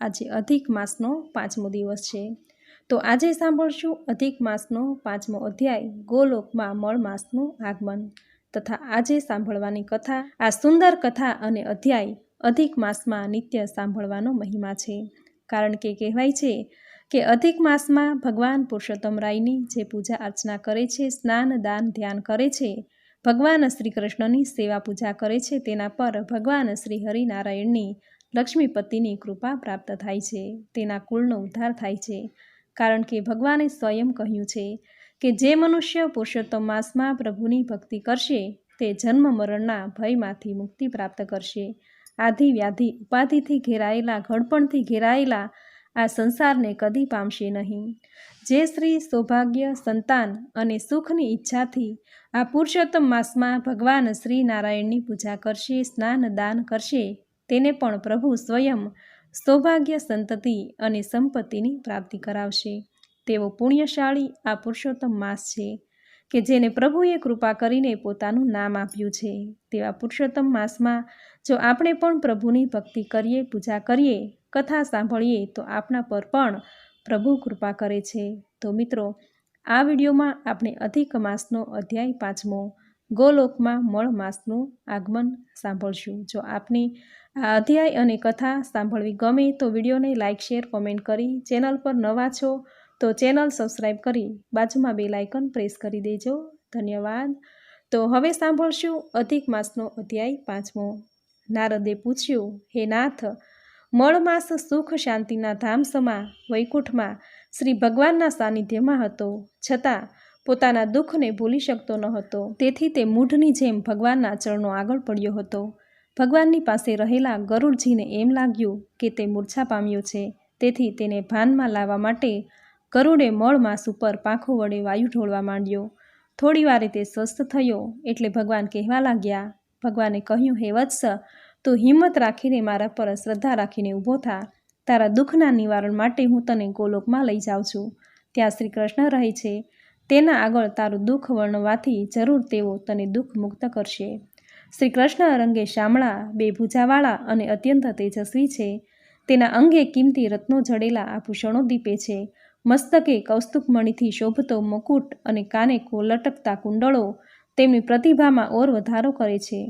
આજે અધિક માસનો 5મો દિવસ છે। તો આજે સાંભળશું અધિક માસનો 5મો અધ્યાય ગોલોકમાં મળ માસનું આગમન તથા આજે સાંભળવાની કથા। આ સુંદર કથા અને અધ્યાય અધિક માસમાં નિત્ય સાંભળવાનો મહિમા છે। કારણ કે કહેવાય છે કે અધિક માસમાં ભગવાન પુરુષોત્તમ રાયની જે પૂજા અર્ચના કરે છે, સ્નાન દાન ધ્યાન કરે છે, ભગવાન શ્રી કૃષ્ણની સેવા પૂજા કરે છે, તેના પર ભગવાન શ્રી હરિનારાયણની લક્ષ્મીપતિની કૃપા પ્રાપ્ત થાય છે, તેના કુળનો ઉદ્ધાર થાય છે। કારણ કે ભગવાને સ્વયં કહ્યું છે કે જે મનુષ્ય પુરુષોત્તમ માસમાં પ્રભુની ભક્તિ કરશે તે જન્મ મરણના ભયમાંથી મુક્તિ પ્રાપ્ત કરશે। આધિ વ્યાધિ ઉપાધિથી ઘેરાયેલા, ઘડપણથી ઘેરાયેલા આ સંસારને કદી પામશે નહીં। જે શ્રી સૌભાગ્ય, સંતાન અને સુખની ઈચ્છાથી આ પુરુષોત્તમ માસમાં ભગવાન શ્રી નારાયણની પૂજા કરશે, સ્નાન દાન કરશે, તેને પણ પ્રભુ સ્વયં સૌભાગ્ય, સંતતિ અને સંપત્તિની પ્રાપ્તિ કરાવશે। તેવો પુણ્યશાળી આ પુરુષોત્તમ માસ છે કે જેને પ્રભુએ કૃપા કરીને પોતાનું નામ આપ્યું છે। તેવા પુરુષોત્તમ માસમાં જો આપણે પણ પ્રભુની ભક્તિ કરીએ, પૂજા કરીએ, કથા સાંભળીએ તો આપણા પર પણ પ્રભુ કૃપા કરે છે। તો મિત્રો, આ વિડીયોમાં આપણે અધિક માસનો અધ્યાય 5મો ગોલોકમાં મળ માસનું આગમન સાંભળશું। જો આપને આ અધ્યાય અને કથા સાંભળવી ગમે તો વિડીયોને લાઇક, શેર, કોમેન્ટ કરી, ચેનલ પર નવા છો તો ચેનલ સબસ્ક્રાઈબ કરી બાજુમાં બેલ આઇકન પ્રેસ કરી દેજો। ધન્યવાદ। તો હવે સાંભળશું અધિક માસનો અધ્યાય 5મો। નારદે પૂછ્યું, હે નાથ, મળ માસ સુખ શાંતિના ધામ સમા વૈકુંઠમાં શ્રી ભગવાનના સાનિધ્યમાં હતો, છતાં પોતાના દુઃખને ભૂલી શકતો ન હતો। તેથી તે મૂઢની જેમ ભગવાનના ચરણો આગળ પડ્યો હતો। ભગવાનની પાસે રહેલા ગરુડજીને એમ લાગ્યું કે તે મૂર્છા પામ્યો છે, તેથી તેને ભાનમાં લાવવા માટે ગરુડે મળ માસ ઉપર પાંખો વડે વાયુ ઢોળવા માંડ્યો। થોડી વારે તે સ્વસ્થ થયો એટલે ભગવાન કહેવા લાગ્યા। ભગવાને કહ્યું, હે વત્સ, તું હિંમત રાખીને મારા પર શ્રદ્ધા રાખીને ઊભો થા। તારા દુઃખના નિવારણ માટે હું તને ગોલોકમાં લઈ જાઉં છું। ત્યાં શ્રી કૃષ્ણ રહે છે, તેના આગળ તારું દુઃખ વર્ણવાથી જરૂર તેઓ તને દુઃખ મુક્ત કરશે। શ્રી કૃષ્ણ રંગે શામળા, 2 ભુજાવાળા અને અત્યંત તેજસ્વી છે। તેના અંગે કિંમતી રત્નો જડેલા આભૂષણો દીપે છે। મસ્તકે કૌસ્તુભમણીથી શોભતો મુકુટ અને કાને લટકતા કુંડળો તેમની પ્રતિભામાં ઓર વધારો કરે છે।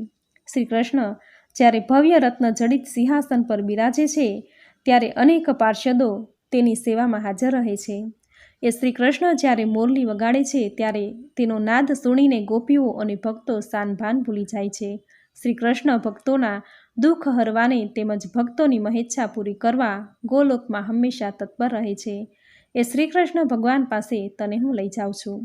શ્રી કૃષ્ણ જ્યારે ભવ્ય રત્ન જડિત સિંહાસન પર બિરાજે છે ત્યારે અનેક પાર્ષદો તેની સેવામાં હાજર રહે છે। એ શ્રી કૃષ્ણ જ્યારે મોરલી વગાડે છે ત્યારે તેનો નાદ સુણીને ગોપીઓ અને ભક્તો સાનભાન ભૂલી જાય છે। શ્રી કૃષ્ણ ભક્તોના દુઃખ હરવાને તેમજ ભક્તોની મહેચ્છા પૂરી કરવા ગોલોકમાં હંમેશા તત્પર રહે છે। એ શ્રી કૃષ્ણ ભગવાન પાસે તને હું લઈ જાઉં છું।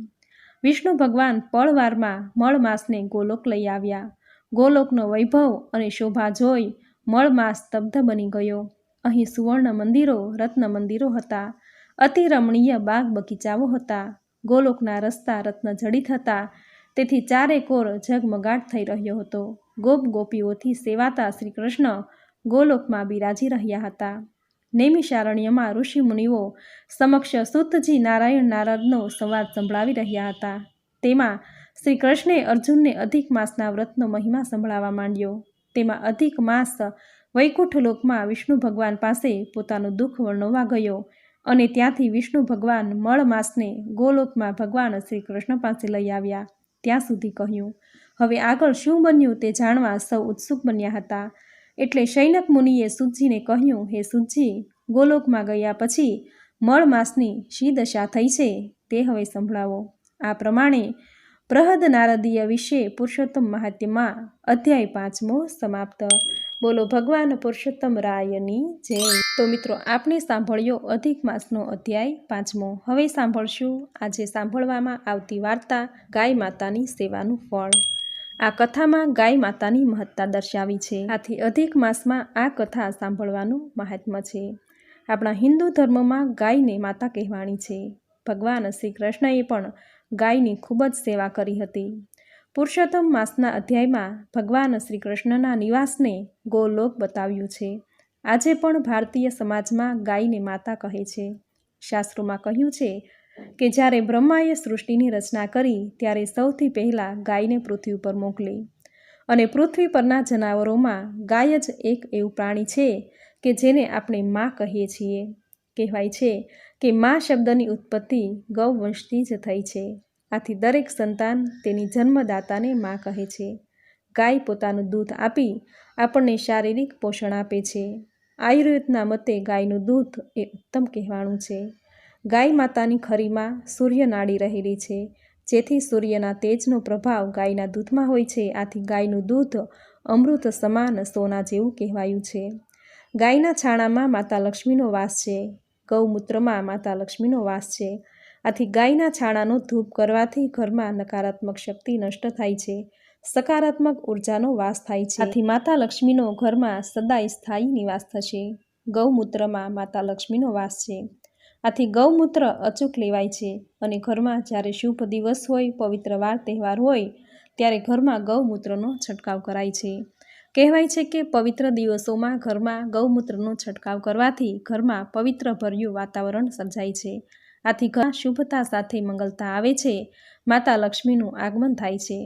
વિષ્ણુ ભગવાન પળવારમાં મળ માસને ગોલોક લઈ આવ્યા। ગોલોકનો વૈભવ અને શોભા જોઈ મળ માસ સ્તબ્ધ બની ગયો। અહીં સુવર્ણ મંદિરો, રત્ન મંદિરો હતા, અતિ રમણીય બાગ બગીચાઓ હતા। ગોલોકના રસ્તા રત્ન જડિત હતા, તેથી ચારે કોર ઝગમગાટ થઈ રહ્યો હતો। ગોપ ગોપીઓથી સેવાતા શ્રી કૃષ્ણ ગોલોકમાં બિરાજી રહ્યા હતા। નૈમિષારણ્યમાં ઋષિ મુનિઓ સમક્ષ સૂતજી નારાયણ નારદનો સંવાદ સંભળાવી રહ્યા હતા। તેમાં શ્રી કૃષ્ણે અર્જુનને અધિક માસના વ્રતનો મહિમા સંભળાવવા માંડ્યો। તેમાં અધિક માસ વૈકુંઠ લોકમાં વિષ્ણુ ભગવાન પાસે પોતાનું દુઃખ વર્ણવવા ગયો અને ત્યાંથી વિષ્ણુ ભગવાન મળ માસને ગોલોકમાં ભગવાન શ્રી કૃષ્ણ પાસે લઈ આવ્યા। ત્યાં સુધી કહ્યું। હવે આગળ શું બન્યું તે જાણવા સૌ ઉત્સુક બન્યા હતા। એટલે શૈનક મુનિએ સૂતજીને કહ્યું, હે સૂતજી, ગોલોકમાં ગયા પછી મળ માસની શી દશા થઈ છે તે હવે સંભળાવો। આ પ્રમાણે બૃહદ નારદીય વિશે પુરુષોત્તમ મહાત્મ્યમાં અધ્યાય 5મો સમાપ્ત। બોલો ભગવાન પુરુષોત્તમ રાયની જય। તો મિત્રો, આપણે સાંભળ્યો અધિક માસનો અધ્યાય 5મો। હવે સાંભળશું આજે સાંભળવામાં આવતી વાર્તા ગાય માતાની સેવાનું ફળ। આ કથામાં ગાય માતાની મહત્તા દર્શાવી છે, આથી અધિક માસમાં આ કથા સાંભળવાનું મહાત્મ્ય છે। આપણા હિન્દુ ધર્મમાં ગાયને માતા કહેવાણી છે। ભગવાન શ્રી કૃષ્ણએ પણ ગાયની ખૂબ જ સેવા કરી હતી। પુરુષોત્તમ માસના અધ્યાયમાં ભગવાન શ્રી કૃષ્ણના નિવાસને ગોલોક બતાવ્યું છે। આજે પણ ભારતીય સમાજમાં ગાયને માતા કહે છે। શાસ્ત્રોમાં કહ્યું છે કે જ્યારે બ્રહ્માએ સૃષ્ટિની રચના કરી ત્યારે સૌથી પહેલાં ગાયને પૃથ્વી ઉપર મોકલી અને પૃથ્વી પરના જનાવરોમાં ગાય જ એક એવું પ્રાણી છે કે જેને આપણે માં કહીએ છીએ. કહેવાય છે કે માં શબ્દની ઉત્પત્તિ ગૌવંશથી જ થઈ છે. આથી દરેક સંતાન તેની જન્મદાતાને માં કહે છે. ગાય પોતાનું દૂધ આપી આપણને શારીરિક પોષણ આપે છે. આયુર્વેદના મતે ગાયનું દૂધ એ ઉત્તમ કહેવાણું છે. ગાય માતાની ખરીમાં સૂર્યનાડી રહેલી છે, જેથી સૂર્યના તેજનો પ્રભાવ ગાયના દૂધમાં હોય છે. આથી ગાયનું દૂધ અમૃત સમાન સોના જેવું કહેવાયું છે. ગાયના છાણામાં માતા લક્ષ્મીનો વાસ છે. ગૌમૂત્રમાં માતા લક્ષ્મીનો વાસ છે. આથી ગાયના છાણાનો ધૂપ કરવાથી ઘરમાં નકારાત્મક શક્તિ નષ્ટ થાય છે, સકારાત્મક ઉર્જાનો વાસ થાય છે. આથી માતા લક્ષ્મીનો ઘરમાં સદાય સ્થાયી નિવાસ થશે. ગૌમૂત્રમાં માતા લક્ષ્મીનો વાસ છે. આથી ગૌમૂત્ર અચૂક લેવાય છે અને ઘરમાં જ્યારે શુભ દિવસ હોય, પવિત્ર વાર તહેવાર હોય ત્યારે ઘરમાં ગૌમૂત્રનો છંટકાવ કરાય છે. કહેવાય છે કે પવિત્ર દિવસોમાં ઘરમાં ગૌમૂત્રનો છંટકાવ કરવાથી ઘરમાં પવિત્ર ભર્યું વાતાવરણ સર્જાય છે. આથી ઘરમાં શુભતા સાથે મંગલતા આવે છે, માતા લક્ષ્મીનું આગમન થાય છે.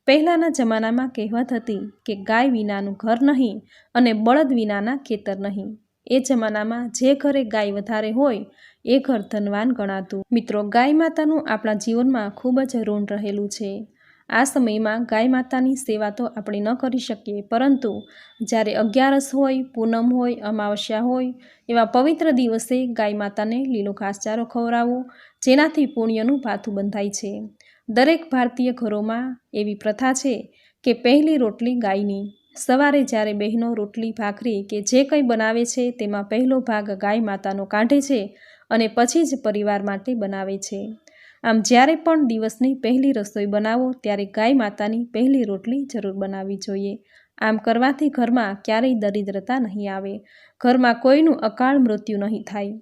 પહેલાંના જમાનામાં કહેવત હતી કે ગાય વિનાનું ઘર નહીં અને બળદ વિનાના ખેતર નહીં. એ જમાનામાં જે ઘરે ગાય વધારે હોય એ ઘર ધનવાન ગણાતું. મિત્રો, ગાય માતાનું આપણા જીવનમાં ખૂબ જ ઋણ રહેલું છે. આ સમયમાં ગાય માતાની સેવા તો આપણે ન કરી શકીએ, પરંતુ જ્યારે અગિયારસ હોય, પૂનમ હોય, અમાવસ્યા હોય એવા પવિત્ર દિવસે ગાય માતાને લીલો ઘાસચારો ખવડાવો, જેનાથી પુણ્યનું ભાથું બંધાય છે. દરેક ભારતીય ઘરોમાં એવી પ્રથા છે કે પહેલી રોટલી ગાયની. સવારે જ્યારે બહેનો રોટલી ભાખરી કે જે કંઈ બનાવે છે તેમાં પહેલો ભાગ ગાય માતાનો કાઢે છે અને પછી જ પરિવાર માટે બનાવે છે. આમ જ્યારે પણ દિવસની પહેલી રસોઈ બનાવો ત્યારે ગાય માતાની પહેલી રોટલી જરૂર બનાવવી જોઈએ. આમ કરવાથી ઘરમાં ક્યારેય દરિદ્રતા નહીં આવે, ઘરમાં કોઈનું અકાળ મૃત્યુ નહીં થાય.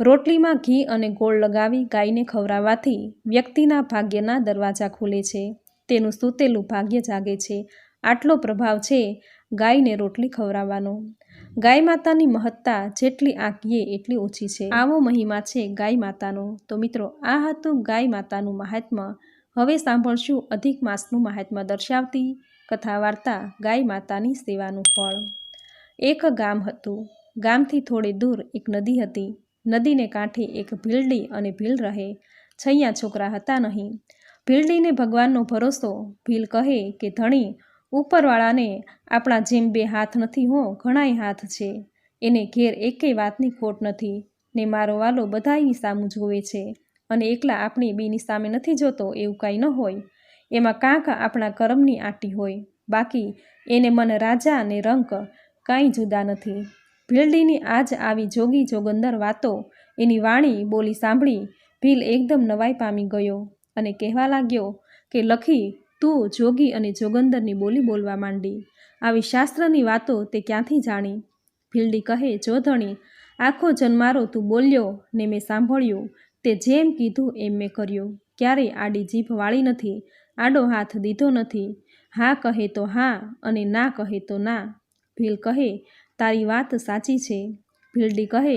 રોટલીમાં ઘી અને ગોળ લગાવી ગાયને ખવડાવવાથી વ્યક્તિના ભાગ્યના દરવાજા ખુલે છે, તેનું સૂતેલું ભાગ્ય જાગે છે. આટલો પ્રભાવ છે ગાયને રોટલી ખવડાવવાનો. ગાય માતાની મહત્તા જેટલી આંકીએ એટલી ઓછી છે. આવો મહિમા છે ગાય માતાનો. તો મિત્રો, આ હતું ગાય માતાનું મહાત્મ્ય. હવે સાંભળશું અધિક માસનું મહાત્મ્ય દર્શાવતી કથા વાર્તા ગાય માતાની સેવાનું ફળ. એક ગામ હતું. ગામથી થોડે દૂર એક નદી હતી. નદીને કાંઠે એક ભીલડી અને ભીલ રહે. છૈયા છોકરા હતા નહીં. ભીલડીને ભગવાનનો ભરોસો. ભીલ કહે કે ધણી, ઉપરવાળાને આપણા જેમ બે હાથ નથી હો, ઘણાય હાથ છે. એને ઘેર એકેય વાતની ખોટ નથી ને મારો વાલો બધાયની સામું જોવે છે અને એકલા આપણી બેની સામે નથી જોતો એવું કાંઈ ન હોય. એમાં કાંક આપણા કરમની આંટી હોય, બાકી એને મન રાજા અને રંક કાંઈ જુદા નથી. ભીલડીની આજ આવી જોગી જોગંદર વાતો, એની વાણી બોલી સાંભળી ભીલ એકદમ નવાઈ પામી ગયો અને કહેવા લાગ્યો કે લખી, તું જોગી અને જોગંદરની બોલી બોલવા માંડી. આવી શાસ્ત્રની વાતો તે ક્યાંથી જાણી? ભીલડી કહે, જો ધણી, આખો જન્મારો તું બોલ્યો ને મેં સાંભળ્યું. તે જેમ કીધું એમ મેં કર્યું. ક્યારેય આડી જીભ વાળી નથી, આડો હાથ દીધો નથી. હા કહે તો હા અને ના કહે તો ના. ભીલ કહે, તારી વાત સાચી છે. ભીલડી કહે,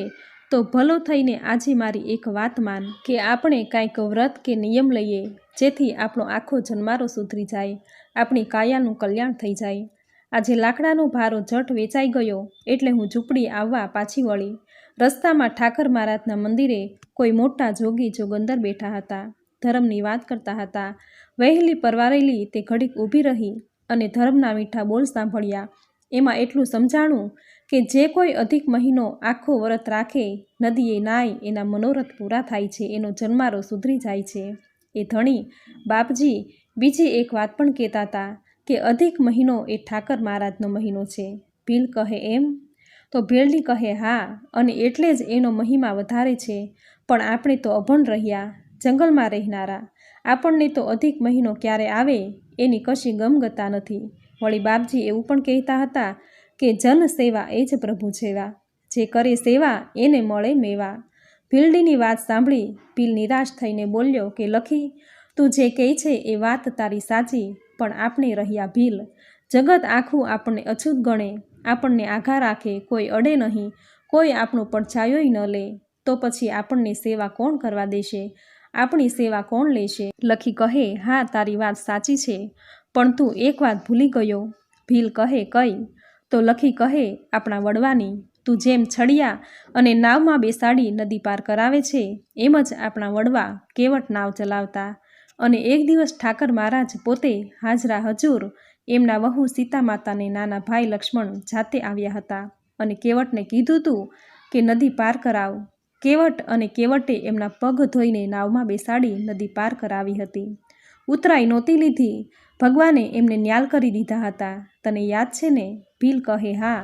તો ભલો થઈને આજે મારી એક વાત માન કે આપણે કાંઈક વ્રત કે નિયમ લઈએ, જેથી આપણો આખો જન્મારો સુધરી જાય, આપણી કાયાનું કલ્યાણ થઈ જાય. આજે લાકડાનો ભારો જટ વેચાઈ ગયો એટલે હું ઝૂંપડી આવવા પાછી વળી. રસ્તામાં ઠાકર મહારાજના મંદિરે કોઈ મોટા જોગી જોગંદર બેઠા હતા, ધર્મની વાત કરતા હતા. વહેલી પરવારેલી તે ઘડીક ઊભી રહી અને ધર્મના મીઠા બોલ સાંભળ્યા. એમાં એટલું સમજાણું કે જે કોઈ અધિક મહિનો આખો વ્રત રાખે, નદીએ નાય, એના મનોરથ પૂરા થાય છે, એનો જન્મારો સુધરી જાય છે. એ ધણી, બાપજી બીજી એક વાત પણ કહેતા હતા કે અધિક મહિનો એ ઠાકર મહારાજનો મહિનો છે. ભીલ કહે, એમ? તો ભીલડી કહે, હા, અને એટલે જ એનો મહિમા વધારે છે. પણ આપણે તો અભણ રહ્યા, જંગલમાં રહેનારા, આપણને તો અધિક મહિનો ક્યારે આવે એની કશી ગમગતા નથી. વળી બાપજી એવું પણ કહેતા હતા કે જન સેવા એ જ પ્રભુ સેવા, જે કરે સેવા એને મળે મેવા. ભીલડીની વાત સાંભળી ભીલ નિરાશ થઈને બોલ્યો કે લખી, તું જે કહે છે એ વાત તારી સાચી, પણ આપણે રહ્યા ભીલ. જગત આખું આપણને અછૂત ગણે, આપણને આઘા રાખે, કોઈ અડે નહીં, કોઈ આપણો પડછાયોય ન લે, તો પછી આપણને સેવા કોણ કરવા દેશે? આપણી સેવા કોણ લેશે? લખી કહે, હા, તારી વાત સાચી છે, પણ તું એક વાત ભૂલી ગયો. ભીલ કહે, કઈ? તો લખી કહે, આપણા વડવાની. તું જેમ છડિયા અને નાવમાં બેસાડી નદી પાર કરાવે છે, એમ જ આપણા વડવા કેવટ નાવ ચલાવતા. અને એક દિવસ ઠાકર મહારાજ પોતે હાજરા હજૂર એમના વહુ સીતા માતાને નાના ભાઈ લક્ષ્મણ જાતે આવ્યા હતા અને કેવટને કીધું હતું કે નદી પાર કરાવ. કેવટ અને કેવટે એમના પગ ધોઈને નાવમાં બેસાડી નદી પાર કરાવી હતી. ઉતરાઈ નહોતી લીધી, ભગવાને એમને ન્યાલ કરી દીધા હતા. તને યાદ છે ને? ભીલ કહે હા.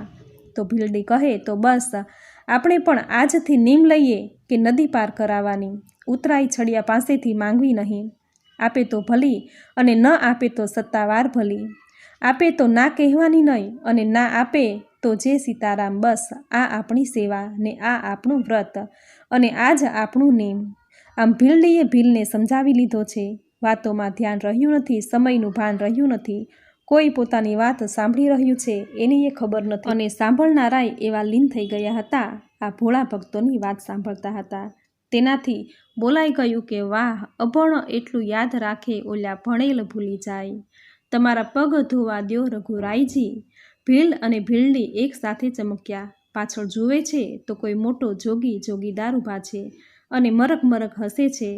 તો ભીલડી કહે તો બસ આપણે પણ આજથી નીમ લઈએ કે નદી પાર કરાવવાની ઉતરાઈ છડિયા પાસેથી માંગવી નહીં. આપે તો ભલી અને ન આપે તો સત્તાવાર ભલી. આપે તો ના કહેવાની નહીં અને ના આપે તો જે સીતારામ. બસ આ આપણી સેવા ને આ આપણું વ્રત અને આ જ આપણું નેમ. આમ ભીલડીએ ભીલને સમજાવી લીધો છે. વાતોમાં ધ્યાન રહ્યું નથી, સમયનું ભાન રહ્યું નથી. કોઈ પોતાની વાત સાંભળી રહ્યું છે એની એ ખબર નથી અને સાંભળનારાય એવા લીન થઈ ગયા હતા આ ભોળા ભક્તોની વાત સાંભળતા હતા. તેનાથી બોલાઈ ગયું કે વાહ, અભણ એટલું યાદ રાખે ઓલા ભણેલ ભૂલી જાય. તમારા પગ ધોવા દ્યો રઘુરાયજી. ભીલ અને ભીલડી એક સાથે ચમક્યા. પાછળ જુએ છે તો કોઈ મોટો જોગીદાર ઊભા છે અને મરક મરક હસે છે.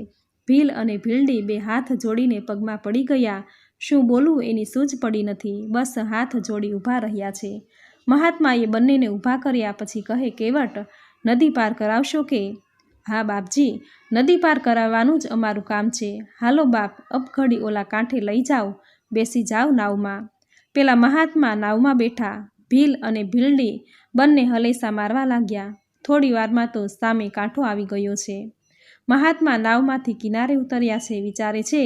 ભીલ અને ભીલડી બે હાથ જોડીને પગમાં પડી ગયા. શું બોલવું એની સૂઝ પડી નથી. બસ હાથ જોડી ઊભા રહ્યા છે. મહાત્માએ બંનેને ઊભા કર્યા પછી કહે, કેવટ નદી પાર કરાવશો કે? હા બાપજી, નદી પાર કરાવવાનું જ અમારું કામ છે. હાલો બાપ, અબઘડી ઓલા કાંઠે લઈ જાઓ, બેસી જાઓ નાવમાં. પેલા મહાત્મા નાવમાં બેઠા. ભીલ અને ભીલડી બંને હલેસા મારવા લાગ્યા. થોડી વારમાં તો સામે કાંઠો આવી ગયો છે. મહાત્મા નાવમાંથી કિનારે ઉતર્યા છે. વિચારે છે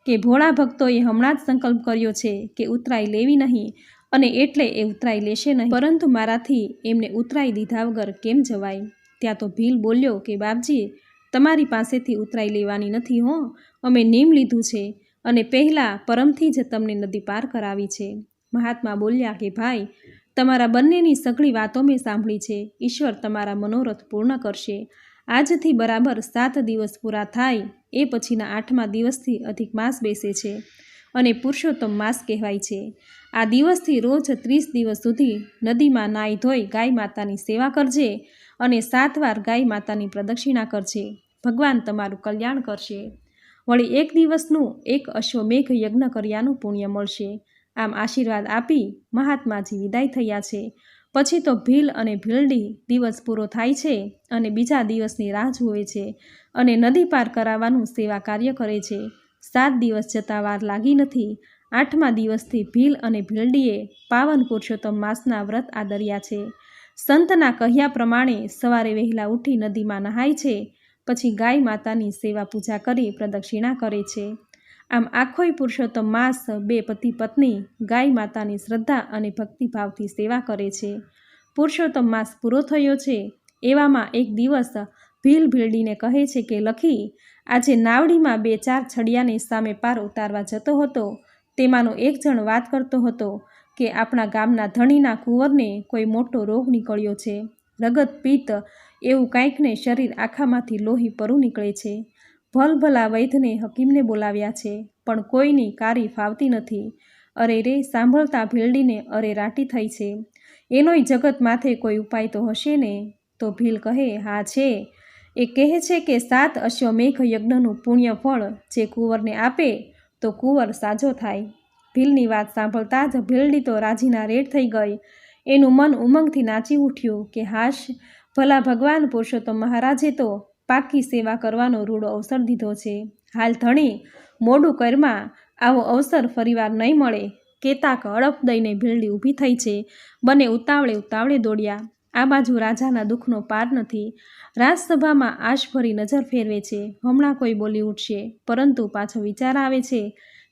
કે ભોળા ભક્તોએ હમણાં જ સંકલ્પ કર્યો છે કે ઉતરાઈ લેવી નહીં અને એટલે એ ઉતરાઈ લેશે નહીં, પરંતુ મારાથી એમને ઉતરાઈ દીધા વગર કેમ જવાય? ત્યાં તો ભીલ બોલ્યો કે બાપજી, તમારી પાસેથી ઉતરાઈ લેવાની નથી હો. અમે નીમ લીધું છે અને પહેલાં પરમથી જ તમને નદી પાર કરાવી છે. મહાત્મા બોલ્યા કે ભાઈ, તમારા બંનેની સઘળી વાતો મેં સાંભળી છે. ઈશ્વર તમારા મનોરથ પૂર્ણ કરશે. આજથી બરાબર 7 દિવસ પૂરા થાય એ પછીના 8મા દિવસથી અધિક માસ બેસે છે અને પુરુષોત્તમ માસ કહેવાય છે. આ દિવસથી રોજ 30 દિવસ સુધી નદીમાં નાહી ધોઈ ગાય માતાની સેવા કરજે અને 7 વાર ગાય માતાની પ્રદક્ષિણા કરજે. ભગવાન તમારું કલ્યાણ કરશે. વળી 1 દિવસનું 1 અશ્વમેઘ યજ્ઞ કર્યાનું પુણ્ય મળશે. આમ આશીર્વાદ આપી મહાત્માજી વિદાય થયા છે. પછી તો ભીલ અને ભીલડી દિવસ પૂરો થાય છે અને બીજા દિવસની રાહ જુએ છે અને નદી પાર કરાવવાનું સેવા કાર્ય કરે છે. 7 દિવસ જતાં વાર લાગી નથી. 8મા દિવસથી ભીલ અને ભીલડીએ પાવન પુરુષોત્તમ માસના વ્રત આદર્યા છે. સંતના કહ્યા પ્રમાણે સવારે વહેલા ઉઠી નદીમાં નહાય છે. પછી ગાય માતાની સેવા પૂજા કરી પ્રદક્ષિણા કરે છે. આમ આખોય પુરુષોત્તમ માસ બે પતિ પત્ની ગાય માતાની શ્રદ્ધા અને ભક્તિભાવથી સેવા કરે છે. પુરુષોત્તમ માસ પૂરો થયો છે. એવામાં એક દિવસ ભીલ ભીલડીને કહે છે કે લખી, આજે નાવડીમાં 2-4 છડિયાને સામે પાર ઉતારવા જતો હતો. તેમાંનો એક જણ વાત કરતો હતો કે આપણા ગામના ધણીના કુંવરને કોઈ મોટો રોગ નીકળ્યો છે. રગત પિત્ત એવું કાંઈકને શરીર આખામાંથી લોહી પરું નીકળે છે. ભલભલા વૈદ્યને હકીમને બોલાવ્યા છે, પણ કોઈની કારી ફાવતી નથી. અરે રે, સાંભળતા ભીલડીને અરે રાટી થઈ છે. એનોય જગત માથે કોઈ ઉપાય તો હશે ને? તો ભીલ કહે, હા છે. એ કહે છે કે 7 અશ્વમેઘ યજ્ઞનું પુણ્ય ફળ જે કુંવરને આપે તો કુંવર સાજો થાય. ભીલની વાત સાંભળતા જ ભીલડી તો રાજીના રેડ થઈ ગઈ. એનું મન ઉમંગથી નાચી ઉઠ્યું કે હાશ, ભલા ભગવાન પુરુષોત્તમ મહારાજે તો પાકી સેવા કરવાનો રૂડો અવસર દીધો છે. હાલ ધણી, મોડું કરમાં, આવો અવસર ફરીવાર નહીં મળે. કેતાક હડપ દઈને ભીલડી ઊભી થઈ છે. બંને ઉતાવળે દોડ્યા. આ બાજુ રાજાના દુઃખનો પાર નથી. રાજસભામાં આશભરી નજર ફેરવે છે. હમણાં કોઈ બોલી ઉઠશે, પરંતુ પાછો વિચાર આવે છે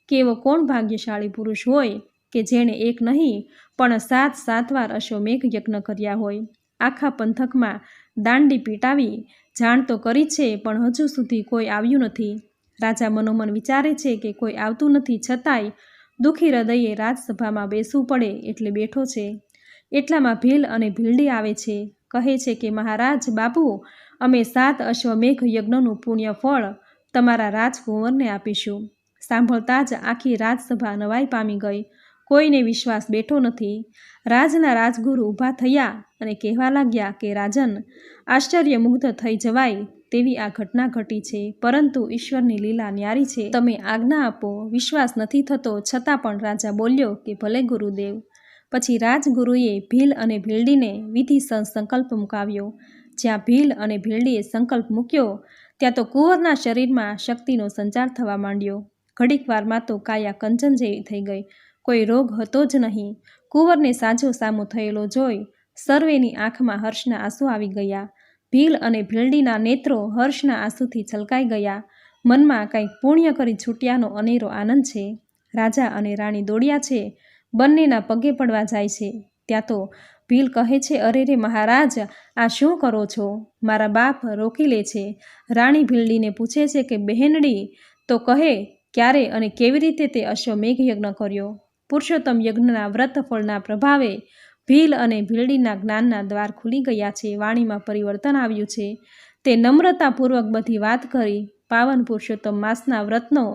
કે એવો કોણ ભાગ્યશાળી પુરુષ હોય કે જેણે એક નહીં પણ 7 વાર અશ્વમેઘ યજ્ઞ કર્યા હોય. આખા પંથકમાં દાંડી પીટાવી જાણ તો કરી છે, પણ હજુ સુધી કોઈ આવ્યું નથી. રાજા મનોમન વિચારે છે કે કોઈ આવતું નથી, છતાંય દુઃખી હૃદયે રાજસભામાં બેસવું પડે એટલે બેઠો છે. એટલામાં ભીલ અને ભીલડી આવે છે. કહે છે કે મહારાજ બાપુ, અમે 7 અશ્વમેઘ યજ્ઞનું પુણ્ય ફળ તમારા રાજકુંવરને આપીશું. સાંભળતા જ આખી રાજસભા નવાઈ પામી ગઈ. કોઈને વિશ્વાસ બેઠો નથી. રાજના રાજગુરુ ઊભા થયા અને કહેવા લાગ્યા કે રાજન, આશ્ચર્યમુગ્ધ થઈ જવાય તેવી આ ઘટના ઘટી છે, પરંતુ ઈશ્વરની લીલા ન્યારી છે. તમે આજ્ઞા આપો. વિશ્વાસ નથી થતો છતાં પણ રાજા બોલ્યો કે ભલે ગુરુદેવ. પછી રાજગુરુએ ભીલ અને ભીલડીને વિધિસર સંકલ્પ મુકાવ્યો. જ્યાં ભીલ અને ભીલડીએ સંકલ્પ મૂક્યો ત્યાં તો કુંવરના શરીરમાં શક્તિનો સંચાર થવા માંડ્યો. ઘડીક વારમાં તો કાયા કંચન જેવી થઈ ગઈ. કોઈ રોગ હતો જ નહીં. કુંવરને સાજો સામો થયેલો જોઈ સર્વેની આંખમાં હર્ષના આંસુ આવી ગયા. ભીલ અને ભીલડીના નેત્રો હર્ષના આંસુથી છલકાઈ ગયા. મનમાં કંઈક પુણ્ય કરી છૂટ્યાનો અનેરો આનંદ છે. રાજા અને રાણી દોડ્યા છે, બંનેના પગે પડવા જાય છે. ત્યાં તો ભીલ કહે છે, અરે રે મહારાજ, આ શું કરો છો? મારા બાપ રોકી લે છે. રાણી ભીલડીને પૂછે છે કે બહેનડી તો કહે, ક્યારે અને કેવી રીતે તે અશ્વમેઘ યજ્ઞ કર્યો? પુરુષોત્તમ યજ્ઞના વ્રત ફળના પ્રભાવે ભીલ અને ભીલડીના જ્ઞાનના દ્વાર ખુલી ગયા છે. વાણીમાં પરિવર્તન આવ્યું છે. તે નમ્રતાપૂર્વક બધી વાત કરી. પાવન પુરુષોત્તમ માસના વ્રતનો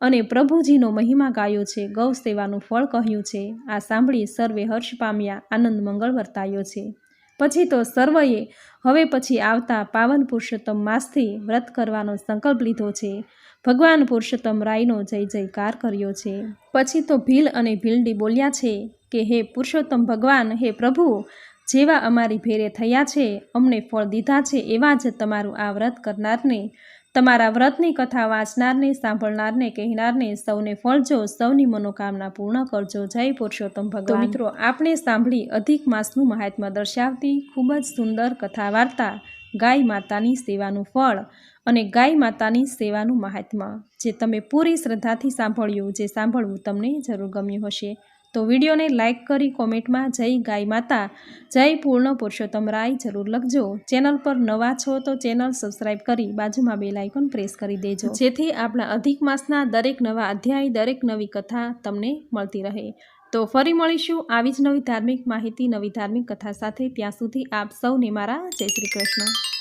અને પ્રભુજીનો મહિમા ગાયો છે. ગૌ સેવાનું ફળ કહ્યું છે. આ સાંભળી સર્વે હર્ષ પામ્યા, આનંદ મંગળ વર્તાયો છે. પછી તો સર્વએ હવે પછી આવતા પાવન પુરુષોત્તમ માસથી વ્રત કરવાનો સંકલ્પ લીધો છે. ભગવાન પુરુષોત્તમ રાયનો જય જયકાર કર્યો છે. પછી તો ભીલ અને ભીલડી બોલ્યા છે કે હે પુરુષોત્તમ ભગવાન, હે પ્રભુ, જેવા અમારી ભેરે થયા છે, અમને ફળ દીધા છે, એવા જ તમારું આ વ્રત કરનારને, તમારા વ્રતની કથા વાંચનારને, સાંભળનારને, કહેનારને સૌને ફળજો, સૌની મનોકામના પૂર્ણ કરજો. જય પુરુષોત્તમ ભગવાન. તો મિત્રો, આપણે સાંભળી અધિક માસનું મહાત્મ્ય દર્શાવતી ખૂબ જ સુંદર કથા વાર્તા ગાય માતાની સેવાનું ફળ અને ગાય માતાની સેવાનું મહાત્મ્ય, જે તમે પૂરી શ્રદ્ધાથી સાંભળ્યું. જે સાંભળવું તમને જરૂર ગમ્યું હશે તો વિડીયોને લાઇક કરી કોમેન્ટમાં જય ગાય માતા, જય પૂર્ણ પુરુષોત્તમ રાય જરૂર લખજો. ચેનલ પર નવા છો તો ચેનલ સબસ્ક્રાઈબ કરી બાજુમાં બેલ આઇકોન પ્રેસ કરી દેજો, જેથી આપણા અધિક માસના દરેક નવા અધ્યાય, દરેક નવી કથા તમને મળતી રહે. તો ફરી મળીશું આવી જ નવી ધાર્મિક માહિતી, નવી ધાર્મિક કથા સાથે. ત્યાં સુધી આપ સૌને મારા જય શ્રી કૃષ્ણ.